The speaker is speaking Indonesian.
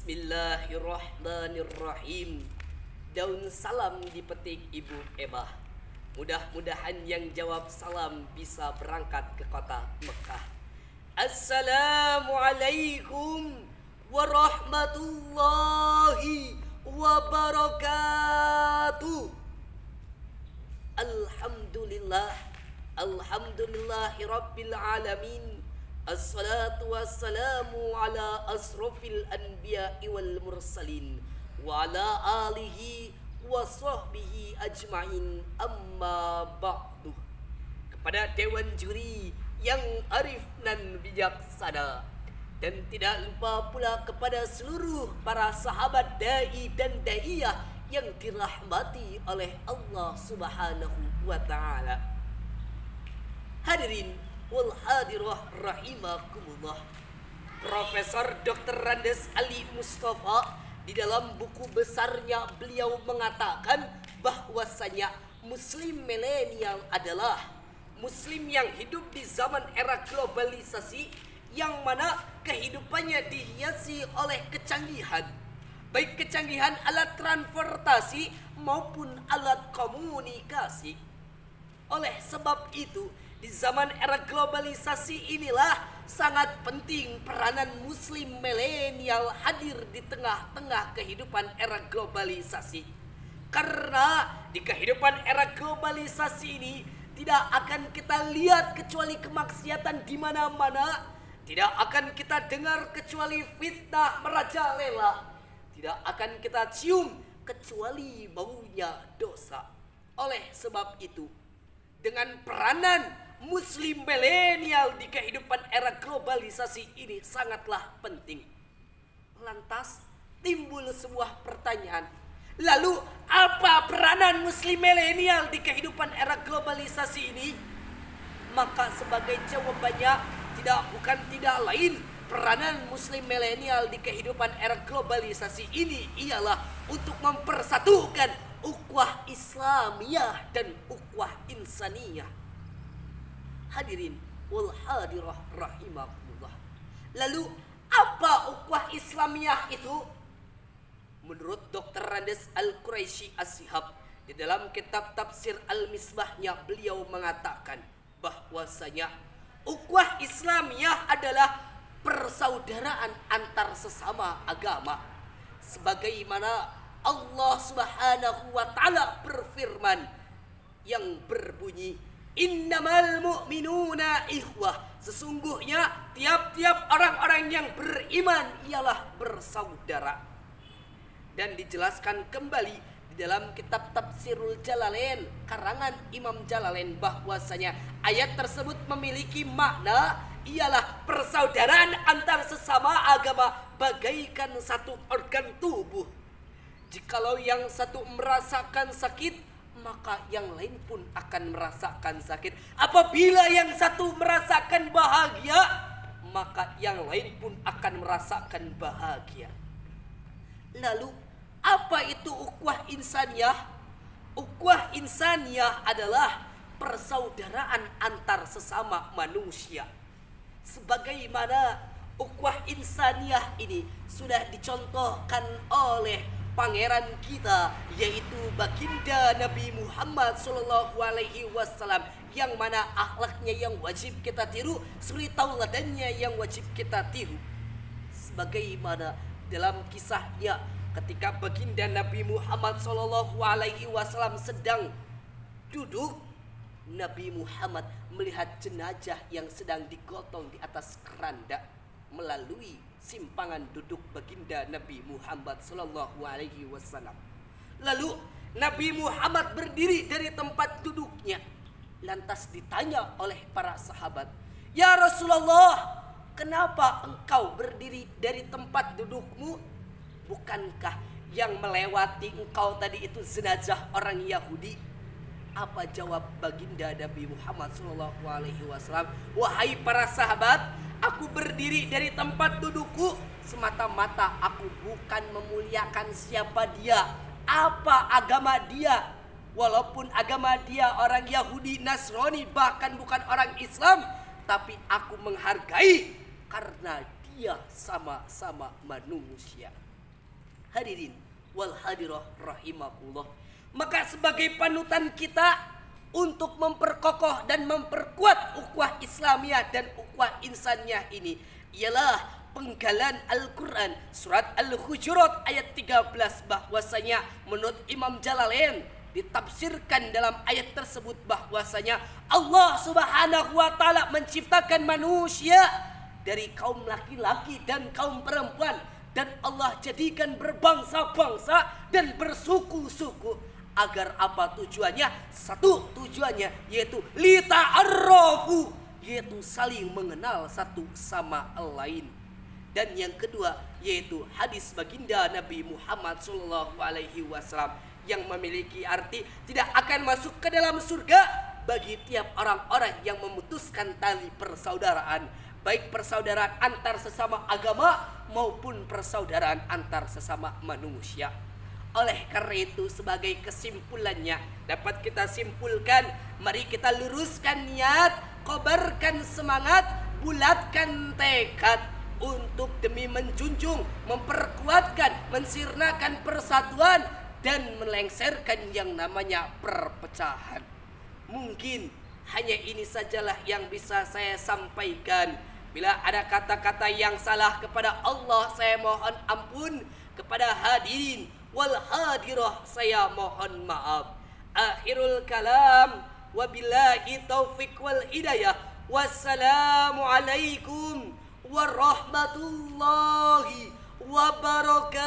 Bismillahirrahmanirrahim. Daun salam dipetik Ibu Ebah. Mudah-mudahan yang jawab salam bisa berangkat ke kota Mekah. Assalamualaikum warahmatullahi wabarakatuh. Alhamdulillah, alhamdulillahi rabbil alamin. Assalatu wassalamu ala asrofil anbiya'i wal mursalin wa ala alihi wa sahbihi ajma'in, amma ba'du. Kepada Dewan Juri yang arif dan bijaksana, dan tidak lupa pula kepada seluruh para sahabat da'i dan da'iyah yang dirahmati oleh Allah Subhanahu wa ta'ala. Hadirin wal hadirah rahimakumullah. Profesor Dr. Randes Ali Mustafa di dalam buku besarnya beliau mengatakan bahwasanya muslim milenial adalah muslim yang hidup di zaman era globalisasi, yang mana kehidupannya dihiasi oleh kecanggihan, baik kecanggihan alat transportasi maupun alat komunikasi. Oleh sebab itu, di zaman era globalisasi inilah sangat penting peranan muslim milenial hadir di tengah-tengah kehidupan era globalisasi. Karena di kehidupan era globalisasi ini tidak akan kita lihat kecuali kemaksiatan di mana-mana, tidak akan kita dengar kecuali fitnah merajalela, tidak akan kita cium kecuali baunya dosa. Oleh sebab itu, dengan peranan muslim milenial di kehidupan era globalisasi ini sangatlah penting. Lantas timbul sebuah pertanyaan, lalu apa peranan muslim milenial di kehidupan era globalisasi ini? Maka sebagai jawabannya tidak lain, peranan muslim milenial di kehidupan era globalisasi ini ialah untuk mempersatukan ukhuwah Islamiyah dan ukhuwah insaniyah. Hadirin wal hadirah rahimakumullah. Lalu apa ukhuwah Islamiyah itu? Menurut Dr. Randes Al-Quraisy As-Sihab di dalam kitab tafsir Al-Misbahnya, beliau mengatakan bahwasanya ukhuwah Islamiyah adalah persaudaraan antar sesama agama, sebagaimana Allah Subhanahu wa ta'ala berfirman yang berbunyi, innamal mu'minuna ikhwah, sesungguhnya tiap-tiap orang-orang yang beriman ialah bersaudara. Dan dijelaskan kembali di dalam kitab Tafsirul Jalalain karangan Imam Jalalain bahwasanya ayat tersebut memiliki makna ialah persaudaraan antar sesama agama bagaikan satu organ tubuh. Jikalau yang satu merasakan sakit, maka yang lain pun akan merasakan sakit. Apabila yang satu merasakan bahagia, maka yang lain pun akan merasakan bahagia. Lalu apa itu ukhuwah insaniyah? Ukhuwah insaniyah adalah persaudaraan antar sesama manusia. Sebagaimana ukhuwah insaniyah ini sudah dicontohkan oleh pangeran kita, yaitu baginda Nabi Muhammad Sallallahu Alaihi Wasallam, yang mana akhlaknya yang wajib kita tiru, suri tauladannya yang wajib kita tiru. Sebagaimana dalam kisahnya ketika baginda Nabi Muhammad Sallallahu Alaihi Wasallam sedang duduk, Nabi Muhammad melihat jenazah yang sedang digotong di atas keranda melalui simpangan duduk baginda Nabi Muhammad Sallallahu Alaihi Wasallam. Lalu Nabi Muhammad berdiri dari tempat duduknya. Lantas ditanya oleh para sahabat, ya Rasulullah, kenapa engkau berdiri dari tempat dudukmu? Bukankah yang melewati engkau tadi itu jenazah orang Yahudi? Apa jawab baginda Nabi Muhammad Sallallahu Alaihi Wasallam? Wahai para sahabat, aku berdiri dari tempat dudukku semata-mata aku bukan memuliakan siapa dia, apa agama dia. Walaupun agama dia orang Yahudi, Nasrani, bahkan bukan orang Islam, tapi aku menghargai karena dia sama-sama manusia. Hadirin wal hadirah rahimakumullah. Maka sebagai panutan kita untuk memperkokoh dan memperkuat ukhuwah Islamiyah dan ukhuwah insaniyah ini ialah penggalan Al-Quran surat Al-Hujurat ayat 13, bahwasanya menurut Imam Jalalain ditafsirkan dalam ayat tersebut bahwasanya Allah Subhanahu wa taala menciptakan manusia dari kaum laki-laki dan kaum perempuan, dan Allah jadikan berbangsa-bangsa dan bersuku-suku. Agar apa tujuannya? Satu tujuannya yaitu lita'arrafu, yaitu saling mengenal satu sama lain. Dan yang kedua yaitu hadis baginda Nabi Muhammad SAW yang memiliki arti tidak akan masuk ke dalam surga bagi tiap orang-orang yang memutuskan tali persaudaraan, baik persaudaraan antar sesama agama maupun persaudaraan antar sesama manusia. Oleh karena itu sebagai kesimpulannya dapat kita simpulkan, mari kita luruskan niat, kobarkan semangat, bulatkan tekad untuk demi menjunjung, memperkuatkan, mensirnakan persatuan dan melengsarkan yang namanya perpecahan. Mungkin hanya ini sajalah yang bisa saya sampaikan. Bila ada kata-kata yang salah kepada Allah, saya mohon ampun. Kepada hadirin wal hadirah, saya mohon maaf. Akhirul kalam, wabillahi taufiq wal hidayah. Wassalamualaikum warahmatullahi wabarakatuh.